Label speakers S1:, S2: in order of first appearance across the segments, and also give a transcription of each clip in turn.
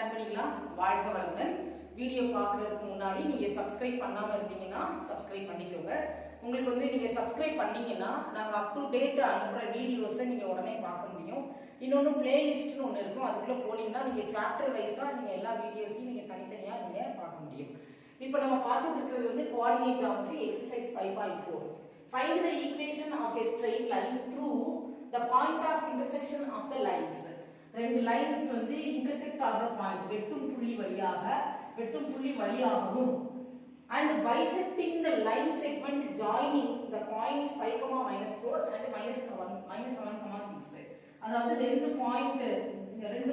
S1: கண்மணிகளா வாழ்க வளமுடன். வீடியோ பார்க்கறதுக்கு முன்னாடி நீங்க சப்ஸ்கிரைப் பண்ணாம இருந்தீங்கன்னா சப்ஸ்கிரைப் பண்ணிக்கோங்க. உங்களுக்கு நீங்க சப்ஸ்கிரைப் பண்ணீங்கன்னா நாங்க அப் டு டேட் அனுப்புற வீடியோஸை நீங்க உடனே பார்க்க முடியும். இன்னொன்று பிளேலிஸ்ட்னு ஒன்று இருக்கும், அதுக்குள்ள போனீங்கன்னா நீங்க சாப்டர் வைஸா நீங்க எல்லா வீடியோஸையும் நீங்க தனித்தனியா நீங்க பார்க்க முடியும். இப்போ நம்ம பார்த்துட்டு இருக்கிறது coordinate geometry exercise 5.4. Find the equation of a straight line through the point of intersection of the lines. ரெண்டு லைன்ஸ் இன்டர்செக்ட் ஆகிற பாயிண்ட் வெட்டும் புள்ளி வழியாகவும் and bisecting the line segment joining the points 5, -4 and -7, -6. அதாவது ரெண்டு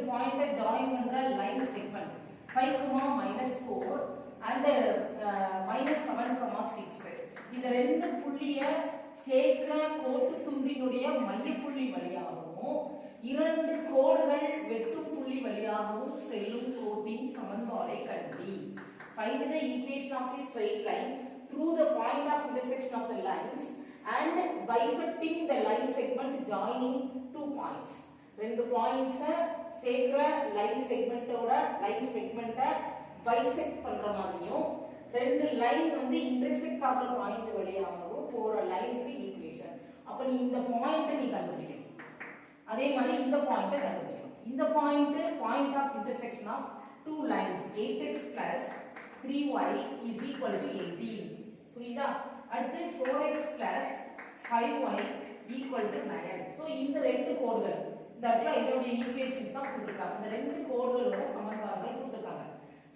S1: பாயிண்ட ஜாயின் பண்ற line segment 5, -4 and -7, 6. இந்த ரெண்டு புள்ளிய சேர்க்கிற கோட்டு துண்டினுடைய மையப்புள்ளி வழியாகவும் இரண்டு கோடுகள் வெட்டும் புள்ளி வழியாகவும் செல்லும் கோட்டின் சமன்பாடை கண்டுபிடி. Find the equation of a straight line through the point of intersection of the lines and bisecting the line segment joining two points. ரெண்டு பாயிண்ட்ஸ் சேர்க்கிற லைன் செக்மெண்ட்டை பைசெக்ட் பண்ற மாதிரியும் ரெண்டு லைன் இன்டர்செக்ட் ஆகிற பாயிண்ட் வழியாகவும் போற லைனுக்கு ஈக்குவேஷன். அப்ப நீ இந்த பாயிண்ட் நீ கண்டுபிடிக்கணும், அதே மாதிரி இந்த பாயிண்ட கண்டுபிடிக்கணும். இந்த point of intersection of two lines 8x plus 3y is equal to 18. புரியுதா? அடுத்து 4x plus 5y equal to 9. So இந்த ரெண்டு கோடுகள் இந்த இடத்துல இதோட ஈக்குவேஷன்ஸ் தான் கொடுத்திருக்காங்க. இந்த ரெண்டு கோடுகளோட சமன்பாடுகள் கொடுத்திருக்காங்க.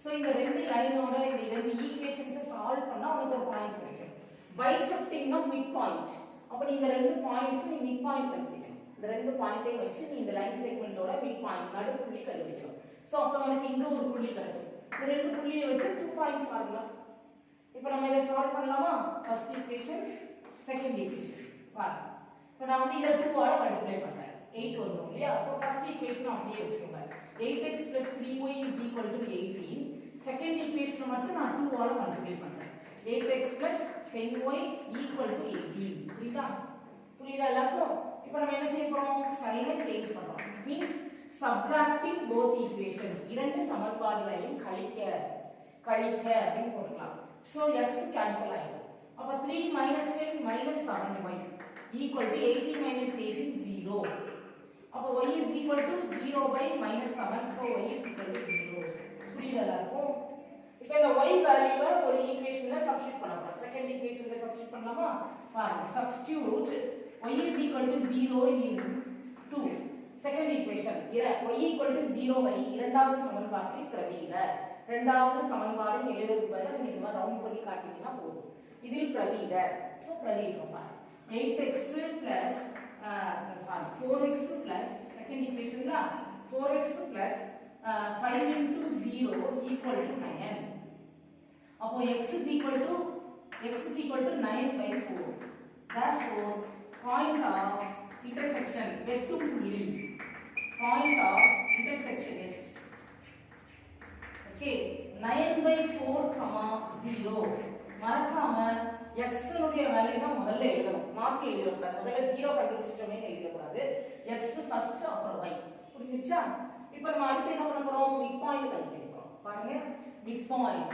S1: சோ இந்த ரெண்டு லைனோட இந்த ரெண்டு ஈக்குவேஷன்ஸை சால்வ் பண்ணா உங்களுக்கு ஒரு பாயிண்ட் கிடைக்கும். பைசெக்டிங்னா மிட் பாயிண்ட். அப்ப நீ இந்த ரெண்டு பாயிண்ட்க்கு நீ மிட் பாயிண்ட் கண்டுபிடிக்கணும். இந்த ரெண்டு பாயிண்டையும் வச்சு நீ இந்த லைன் செக்மெண்டோட மிட் பாயிண்ட் நடுப்புள்ளி கண்டுபிடிக்கணும். சோ அப்ப நமக்கு இங்க ஒரு புள்ளி கிடைக்கும். இந்த ரெண்டு புள்ளியை வச்சு 2 பாயிண்ட் ஃபார்முலா. இப்போ நம்ம இத சால்வ் பண்ணலாமா? First equation, second equation. பாருங்க. இப்போ நான் இத 2 ஆல மல்டிப்ளை பண்றேன். 8 வந்துரும் இல்லையா? சோ ஃபர்ஸ்ட் ஈக்குவேஷன் அப்படியே வச்சுக்கோங்க. 8x + 3y = 18. செகண்ட் ஈக்குவேஷனை மட்டும் நான் 2 ஆல மல்டிப்ளை பண்றேன். 8x + 10y = 18. புரியுதா எல்லாருக்கும்? இப்போ நம்ம என்ன செய்ய போறோம்? சைனை சேஞ்ச் பண்றோம். It means subtracting both equations. இரண்டு சமன்பாடுகளையும் கழிக்க அப்படின்னு போடலாம். So x cancel ஆயிடும். அப்ப 3 - 10 - 7y = 18 - 18 0. அப்ப y is equal to 0 by -7. So y is equal to 0. புரியுதா இருக்கும்? இப்போ இந்த y வேல்யூவை ஒரு ஈக்குவேஷன்ல சப்ஸ்டிட்யூட் பண்ணலாம். செகண்ட் ஈக்குவேஷன்ல சப்ஸ்டிட்யூட் பண்ணலாமா? பாருங்க. Substitute y is equal to 0 in 2. Second equation y equal to 0 வை இரண்டாவது சமன்பாட்டில் பிரதியிட. இரண்டாவது சமன்பாடு எழுதுறதுக்கு பதிலா நீங்க இந்த மாதிரி ரவுண்ட் பண்ணி காட்டினா போதும். இதில் பிரதியிட. சோ பிரதியிடுறோம் பாருங்க. 8x plus 4x plus second ஈக்குவேஷன்ல 4x plus 5 into 0 equal to 9. அப்போ x is equal to 9/4. Therefore point of intersection வெட்டும் புள்ளி point of intersection is okay 9/4, 0. மறக்காம x னுடைய வேல்யூ தான் முதல்ல எழுதணும், மாத்தி எழுத கூடாது. முதல்ல 0 கண்டுபிடிச்சிட்டோமே எழுத கூடாது. x ஃபர்ஸ்ட் அப்புறம் y. புரிஞ்சுச்சா? இப்போ நம்ம அடுத்து என்ன பண்ண போறோம்? மிட் பாயிண்ட் கண்டுபிடிக்க போறோம். பாருங்க, mid point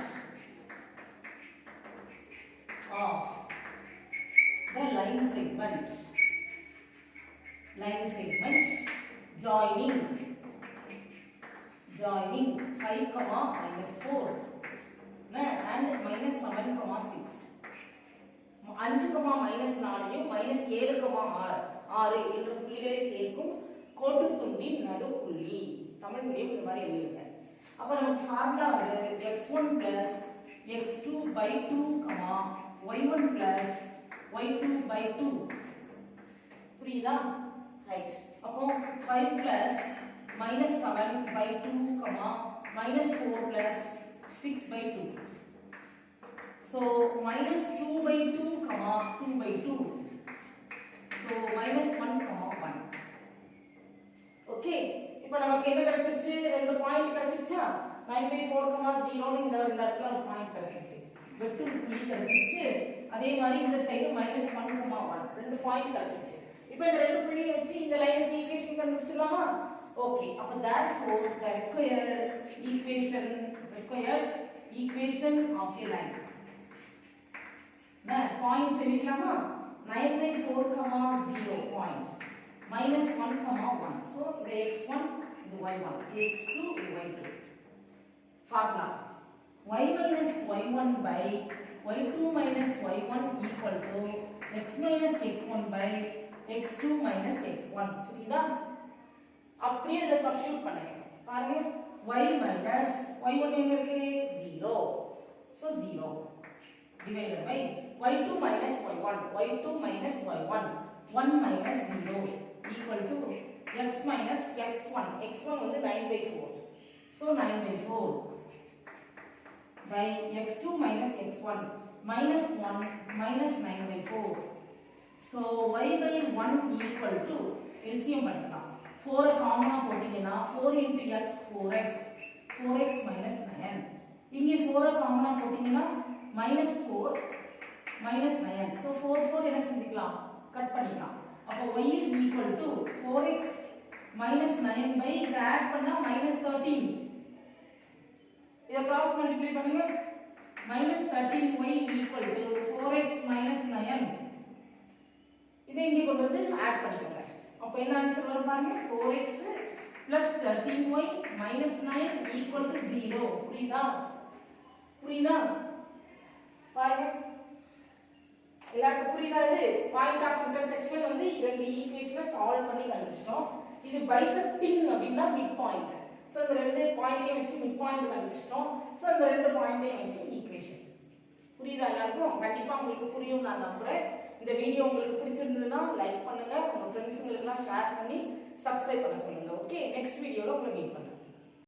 S1: of the line segment joining 5, -4 and -7, 6. 5, -4யும் -7, 6 என்ற புள்ளிகளை சேர்க்கும் கோட்டு துண்டின் நடுப்புள்ளி. தமிழ் மீடியம் இந்த மாதிரி எழுதுங்க. அப்ப நமக்கு formula x1 + x2/2, y1 + y2/2. புரியுதா? ரைட். அப்போ 5 + -7/2, -4 + 6/2. So -2/2, 2/2. So -1, 1. ஓகே. இப்போ நமக்கு என்ன கிடைச்சிருச்சு? ரெண்டு பாயிண்ட் கிடைச்சிருச்சா? 9/4, 0 இந்த இடத்துல ஒரு பாயிண்ட் கிடைச்சிருச்சு. வெட்டும் புள்ளி கிடைச்சிருச்சு. அதே மாதிரி இந்த சைடு -1, 1 ரெண்டு பாயிண்ட் கிடைச்சிருச்சு. இப்போ இந்த ரெண்டு புள்ளியை வச்சு இந்த லைனுக்கு ஈக்குவேஷன் கண்டுபிடிச்சிடலாமா? Okay, அப்ப therefore the required equation of a line. Points எழுதிக்கலாமா? 9/4, 0 point. -1, 1. So the x1 இது y1, x2 இது y2. Formula y minus y1 by y2 minus y1 equal to x minus x1 by x2 minus x1. புரியுதா? அப்படியே இத substitute பண்ணுங்க. பாருங்க y minus y1 எங்க இருக்கு? 0. So 0 divided by y2 minus y1, y2 minus y1, 1 minus 0 equal to x minus x1. x1 வந்து 9/4. So 9/4 by x2 minus x1 minus 1 minus 9/4. So y by 1 equal to LCM பண்ணிக்கலாம். 4 காமனா போட்டீங்கன்னா 4 into x 4x, 4x minus 9. இங்கே 4 காமனா போட்டீங்கன்னா minus 4 minus 9. So 4 4 என்ன செஞ்சுக்கலாம்? Cut பண்ணிக்கலாம். அப்போ y is equal to 4x minus 9 by இத ஆட் பண்ணா minus 13. இத கிராஸ் மல்டிப்ளை பண்ணுங்க. minus 13y equal to 4x minus 9. இதை இங்கே கொண்டு வந்து ஆட் பண்ணிக்கோங்க. அப்போ என்ன ஆன்சர் வரும் பாருங்க? 4x plus 13y minus 9 equal to 0. புரியுதா? புரியுதா? பாருங்க எல்லாருக்கும் புரியுதா? இது பாயிண்ட் ஆஃப் இன்டர்செக்ஷன் வந்து ரெண்டு ஈக்குவேஷனை சால்வ் பண்ணி கண்டுபிடிச்சிட்டோம். இது பைசெக்டிங் அப்படின்னா மிட் பாயிண்ட். சோ இந்த ரெண்டு பாயிண்டையும் வச்சு மிட் பாயிண்ட் கண்டுபிடிச்சிட்டோம். சோ இந்த ரெண்டு பாயிண்டையும் வச்சு ஈக்குவேஷன். புரியுதா எல்லாருக்கும்? கண்டிப்பா உங்களுக்கு புரியும் நான் நம்புறேன். இந்த வீடியோ உங்களுக்கு பிடிச்சிருந்ததுன்னா லைக் பண்ணுங்க, உங்க ஃப்ரெண்ட்ஸ்ங்களுக்குலாம் ஷேர் பண்ணி சப்ஸ்கிரைப் பண்ண சொல்லுங்க. ஓகே, நெக்ஸ்ட் வீடியோல உங்களை மீட் பண்றேன்.